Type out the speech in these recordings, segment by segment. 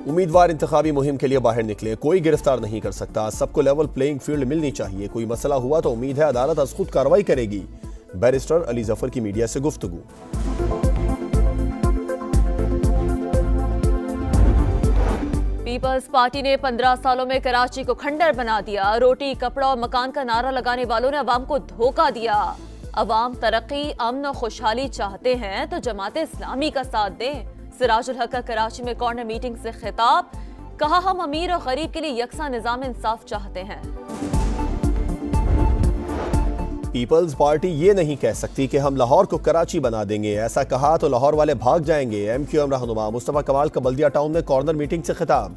उम्मीदवार इंतखाबी मुहिम के लिए बाहर निकले, कोई गिरफ्तार नहीं कर सकता, सबको लेवल प्लेइंग फील्ड मिलनी चाहिए, कोई मसला हुआ तो उम्मीद है अदालत अज खुद कार्रवाई करेगी। बैरिस्टर अली जफर की मीडिया से गुफ्तगू। पीपल्स पार्टी ने 15 सालों में कराची को खंडर बना दिया। रोटी कपड़ा और मकान का नारा लगाने वालों ने अवाम को धोखा दिया। अवाम तरक्की, अमन और खुशहाली चाहते हैं तो जमाते इस्लामी का साथ दें। सिराजुल हक का कराची में कॉर्नर मीटिंग से खिताब, कहा हम अमीर और गरीब के लिए यकसा निजाम इंसाफ चाहते हैं। पीपल्स पार्टी ये नहीं कह सकती कि हम लाहौर को कराची बना देंगे, ऐसा कहा तो लाहौर वाले भाग जाएंगे। MQM रहनुमा मुस्तफा कमाल का बल्दिया टाउन में कॉर्नर मीटिंग से खिताब।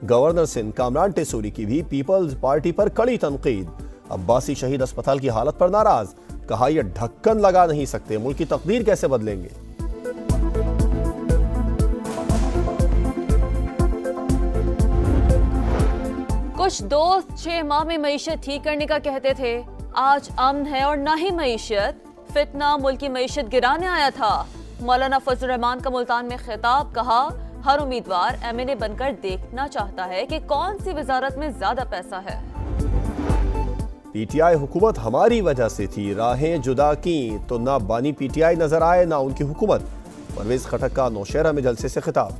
गवर्नर सिंध कामरान टेसूरी की भी पीपल्स पार्टी पर कड़ी तनकीद। अब्बासी शहीद अस्पताल की हालत पर नाराज, कहा यह ढक्कन लगा नहीं सकते, मुल्क की तकदीर कैसे बदलेंगे। कुछ दोस्त 6 माह में मईशत ठीक करने का कहते थे, आज अमन है और ना ही मईशत। फितना मुल्क की मईशत गिराने आया था। मौलाना फजल रहमान का मुल्तान में खिताब, कहा हर उम्मीदवार MNA बनकर देखना चाहता है कि कौन सी वजारत में ज्यादा पैसा है। PTI हुकूमत हमारी वजह से थी, राहें जुदा की तो ना बानी PTI नजर आए ना उनकी हुकूमत। परवेज खटक का नौशहरा में जलसे से खिताब।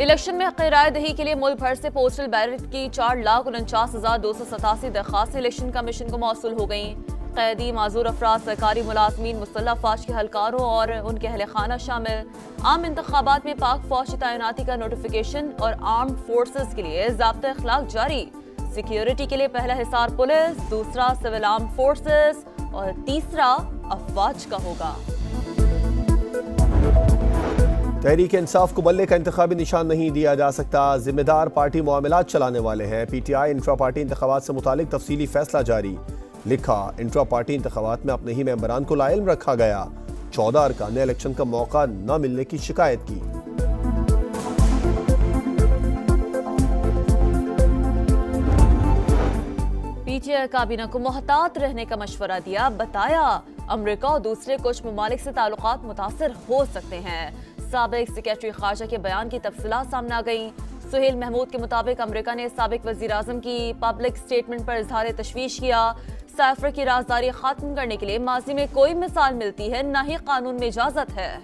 इलेक्शन में क़रारदही के लिए मुल्क भर से पोस्टल बैलेट की 4,49,287 दरखास्त इलेक्शन कमीशन को मौसूल हो गई। कैदी, माजूर अफराद, सरकारी मुलाजमीन, मुसल्लह फौज के हलकारों और उनके अहले खाना शामिल। आम इंतखाबात में पाक फौज की तैनाती का नोटिफिकेशन और आर्म्ड फोर्सेस के लिए ज़ाब्ता इखलाक जारी। सिक्योरिटी के लिए पहला हिसार पुलिस, दूसरा सिविल आर्म्ड फोर्सेस और तीसरा अफवाज का होगा। तहरीक इंसाफ को बल्ले का इंतखाबी निशान नहीं दिया जा सकता, जिम्मेदार पार्टी मामलात चलाने वाले हैं। PTI इंट्रा पार्टी इंतखाबात से मुतालिक तफसीली फैसला जारी। लिखा, इंट्रा पार्टी इंतखाबात में अपने ही मेंबरान को लाइल्म रखा गया। 14 अरकान ने इलेक्शन का मौका न मिलने की शिकायत की। PTI काबीना को मोहतात रहने का मशवरा दिया। बताया अमेरिका और दूसरे कुछ ममालिक से ताल्लुकात मुतासर हो सकते हैं। साबिक सेक्रेटरी खारजा के बयान की तफसीलात सामने आ गई। सुहेल महमूद के मुताबिक अमेरिका ने साबिक वजीर आजम की पब्लिक स्टेटमेंट पर इजहार तशवीश किया। साइफर की राजदारी खत्म करने के लिए माजी में कोई मिसाल मिलती है, न ही कानून में इजाजत है।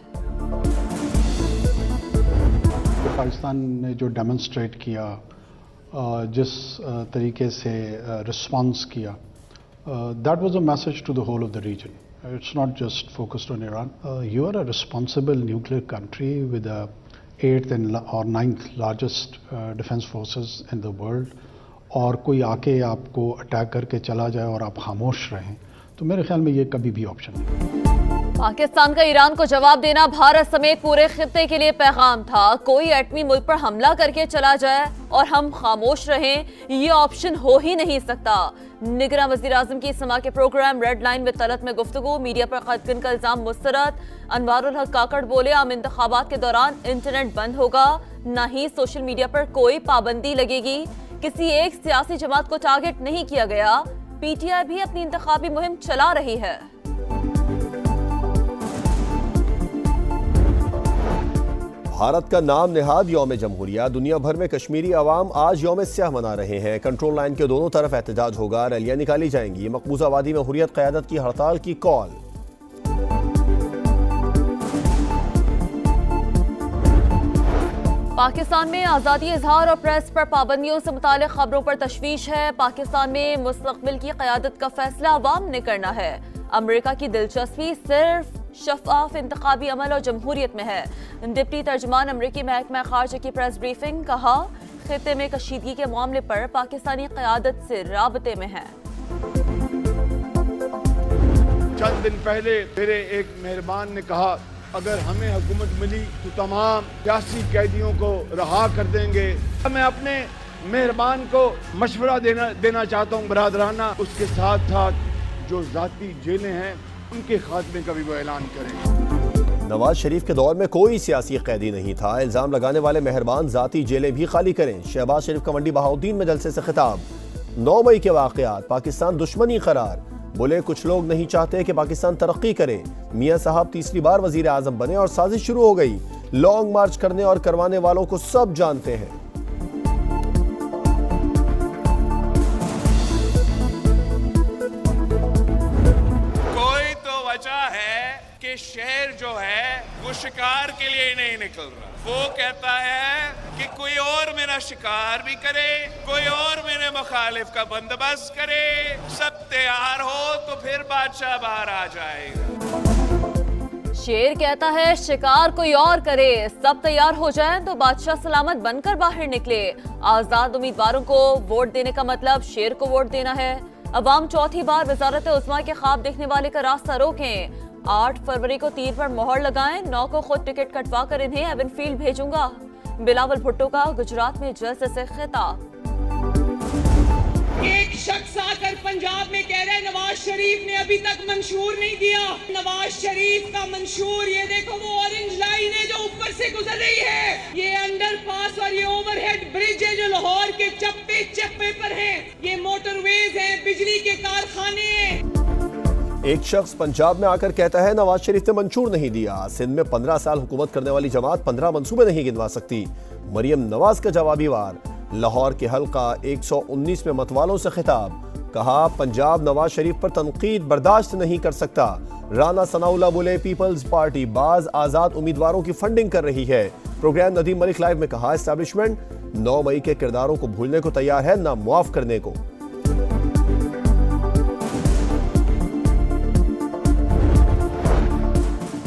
पाकिस्तान ने जो डेमोन्स्ट्रेट किया, जिस तरीके से रिस्पॉन्स किया, that was a message to the whole of the region. It's not just focused on Iran. You are a responsible nuclear country with the 8th or 9th largest defense forces in the world. और कोई आके आपको attack करके चला जाए और आप खामोश रहें, तो मेरे ख्याल में ये कभी भी ऑप्शन नहीं। पाकिस्तान का ईरान को जवाब देना भारत समेत पूरे खित्ते के लिए पैगाम था। कोई एटमी मुल्क पर हमला करके चला जाए और हम खामोश रहें, ये ऑप्शन हो ही नहीं सकता। निगरां वज़ीर आज़म की समा के program red line with Talat में गुफ्तगू, मीडिया पर कत्ल का इल्जाम मुस्तरद। अनवारुल हक काकड़ बोले, आम इंतखाबात के दौरान इंटरनेट बंद होगा, न ही सोशल मीडिया पर कोई पाबंदी लगेगी। किसी एक सियासी जमात को टारगेट नहीं किया गया। PTI भी अपनी इंतखाबी मुहिम चला रही है। भारत का नाम निहाद यौम जमहूरिया, दुनिया भर में कश्मीरी अवाम आज यौम स्याह मना रहे हैं। कंट्रोल लाइन के दोनों तरफ एहतजाज होगा, रैलियां निकाली जाएंगी। मकबूजा वादी में हुर्रियत क़यादत की हड़ताल की कॉल। पाकिस्तान में आज़ादी इजहार और प्रेस पर पाबंदियों से मुताल्लिक़ खबरों पर तशवीश है। पाकिस्तान में मुस्तक़बिल की क़यादत का फैसला अवाम ने करना है। अमेरिका की दिलचस्पी सिर्फ शफाफ इंतखाबी अमल और जमहूरियत में है। डिप्टी तर्जमान अमरीकी महकमा खारजा की प्रेस ब्रीफिंग, कहा खित्ते में कशीदगी के मामले पर पाकिस्तानी क़यादत से राबते में है। चंद दिन पहले मेरे एक मेहरबान ने कहा, अगर हमें हुकूमत मिली तो तमाम सियासी कैदियों को रहा कर देंगे। मैं अपने मेहरबान को मशवरा देना चाहता हूँ बरादराना, उसके साथ साथ जो जाती जेलें हैं उनके खात्मे का भी वो ऐलान करें। नवाज शरीफ के दौर में कोई सियासी कैदी नहीं था, इल्जाम लगाने वाले मेहरबान जाती जेलें भी खाली करें। शहबाज शरीफ का मंडी बहाउद्दीन में जलसे से खिताब। 9 मई के वाकयात पाकिस्तान दुश्मनी करार, बोले कुछ लोग नहीं चाहते कि पाकिस्तान तरक्की करे। मियां साहब तीसरी बार वजीर आजम बने और साजिश शुरू हो गई। लॉन्ग मार्च करने और करवाने वालों को सब जानते हैं। कोई तो वजह है कि शेर जो है वो शिकार के लिए नहीं निकल रहा। वो कहता है कि कोई और मेरा शिकार भी करे, कोई और मेरे मुखालिफ का बंदोबस्त करे, सब तैयार हो तो फिर बादशाह बाहर आ जाएगा। शेर कहता है शिकार कोई और करे, सब तैयार हो जाए तो बादशाह सलामत बनकर बाहर निकले। आजाद उम्मीदवारों को वोट देने का मतलब शेर को वोट देना है। अवाम चौथी बार वजारत उस्मा के ख्वाब देखने वाले का रास्ता रोकें। 8 फरवरी को तीर पर मोहर लगाएं। 9 को खुद टिकट कटवा कर इन्हें एवनफील्ड भेजूंगा। बिलावल भुट्टो का गुजरात में जलसे से खिताब। एक शख्स आकर पंजाब में कह रहा है नवाज शरीफ ने अभी तक मंशूर नहीं दिया। नवाज शरीफ का मंशूर, ये देखो वो ऑरेंज लाइन है जो ऊपर से गुजर रही है, ये अंडरपास और ये ओवरहेड ब्रिज है जो लाहौर के चप्पे चप्पे पर है, ये मोटरवेज है, बिजली के कारखाने हैं। एक शख्स पंजाब में आकर कहता है नवाज शरीफ ने मंशूर नहीं दिया। सिंध में 15 साल हुकूमत करने वाली जमात 15 मंसूबे नहीं गिनवा सकती। मरियम नवाज का जवाबी वार। लाहौर के हल्का 119 में मतवालों से खिताब। कहा पंजाब नवाज शरीफ पर तनकीद बर्दाश्त नहीं कर सकता। राना सनाउल्लाह बोले पीपल्स पार्टी बाज आजाद उम्मीदवारों की फंडिंग कर रही है। प्रोग्राम नदीम मलिक लाइव में कहा एस्टैब्लिशमेंट 9 मई के किरदारों को भूलने को तैयार है, ना मुआफ करने को।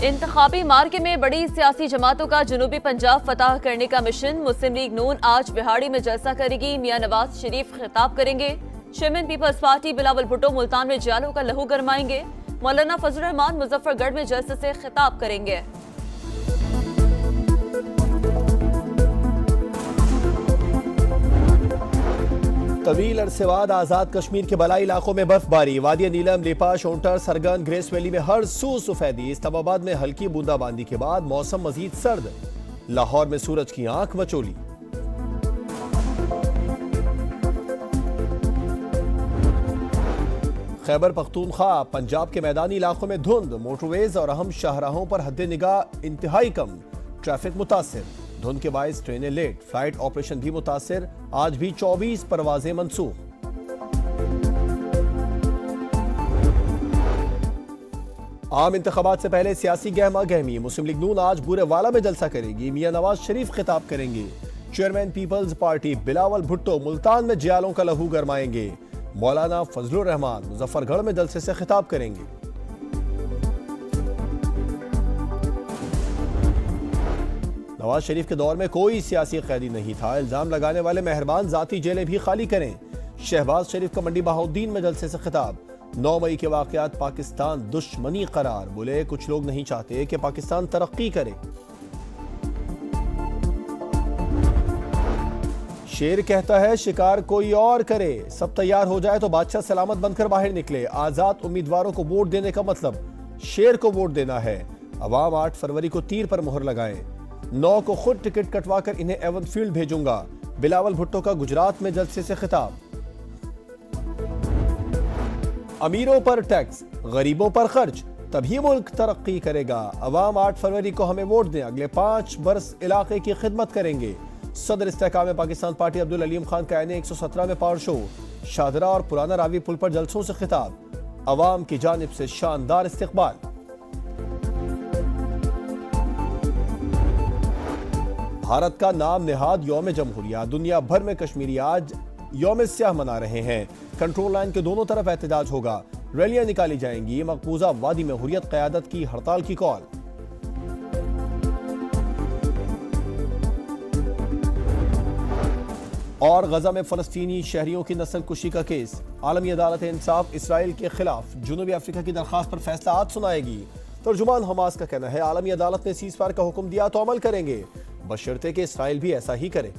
इंतखाबी मार्के में बड़ी सियासी जमातों का जनूबी पंजाब फतह करने का मिशन। मुस्लिम लीग नून आज बिहाड़ी में जलसा करेगी। मियां नवाज शरीफ खिताब करेंगे। Chairman Peoples Party Bilawal Bhutto Multan में जालों का लहू गरमाएंगे। मौलाना फजल रहमान मुजफ्फरगढ़ में जलसे से खिताब करेंगे। तवील अरसे बाद आजाद कश्मीर के बलाई इलाकों में बर्फबारी। वादी नीलम, लेपा, शोंटर, सरगन, ग्रेस वैली में हर सू सफेदी। इस्लामाबाद में हल्की बूंदाबांदी के बाद मौसम मजीद सर्द। लाहौर में सूरज की आंख मचोली। खैबर पख्तूनख्वा, पंजाब के मैदानी इलाकों में धुंध। मोटरवेज और अहम शाहराहों पर हद निगाह इंतहाई कम। ट्रैफिक मुतासिर। धुंध के बायस ट्रेनें लेट। फ्लाइट ऑपरेशन भी मुतासिर। आज भी 24 परवाजें मंसूख। आम इंतखाबात से पहले सियासी गहमा गहमी। मुस्लिम लीग नून आज बूरेवाला में जलसा करेगी। मियां नवाज शरीफ खिताब करेंगे। Chairman Peoples Party Bilawal Bhutto Multan में जियालों का लहू गरमाएंगे। मौलाना फजलुर रहमान मुजफ्फरगढ़ में जलसे से खिताब करेंगे। नवाज शरीफ के दौर में कोई सियासी कैदी नहीं था। इल्जाम लगाने वाले मेहरबान जाती जेलें भी खाली करें। शहबाज शरीफ का मंडी बहाउद्दीन में जलसे से खिताब। 9 मई के वाकयात पाकिस्तान दुश्मनी करार। बोले कुछ लोग नहीं चाहते कि पाकिस्तान तरक्की करे। शेर कहता है शिकार कोई और करे, सब तैयार हो जाए तो बादशाह सलामत बनकर बाहर निकले। आजाद उम्मीदवारों को वोट देने का मतलब शेर को वोट देना है। अवाम 8 फरवरी को तीर पर मोहर लगाएं। 9 को खुद टिकट कटवाकर इन्हें एवनफील्ड भेजूंगा। बिलावल भुट्टो का गुजरात में जलसे से खिताब। अमीरों पर टैक्स, गरीबों पर खर्च, तभी मुल्क तरक्की करेगा। अवाम 8 फरवरी को हमें वोट दें, अगले 5 बरस इलाके की खिदमत करेंगे। सदर इस्तेहकाम में पाकिस्तान पार्टी अब्दुल अलीम खान का 117 में पावर शो। शाहदरा और पुराना रावी पुल पर जलसों से खिताब। अवाम की जानिब से शानदार इस्तकबाल। भारत का नाम निहाद यौम जमहूरिया। दुनिया भर में कश्मीरी आज यौम स्याह मना रहे हैं। कंट्रोल लाइन के दोनों तरफ एहतजाज होगा। रैलियां निकाली जाएंगी। मकबूजा वादी में हुर्रियत क़यादत की हड़ताल की कॉल। और गजा में फलस्तीनी शहरियों की नस्लकुशी का केस। आलमी अदालत इंसाफ इसराइल के खिलाफ जनूबी अफ्रीका की दरखास्त पर फैसला आज सुनाएगी। तर्जुमान हमास का कहना है आलमी अदालत ने सीज़फायर का हुक्म दिया तो अमल करेंगे, बशर्ते कि इसराइल भी ऐसा ही करे।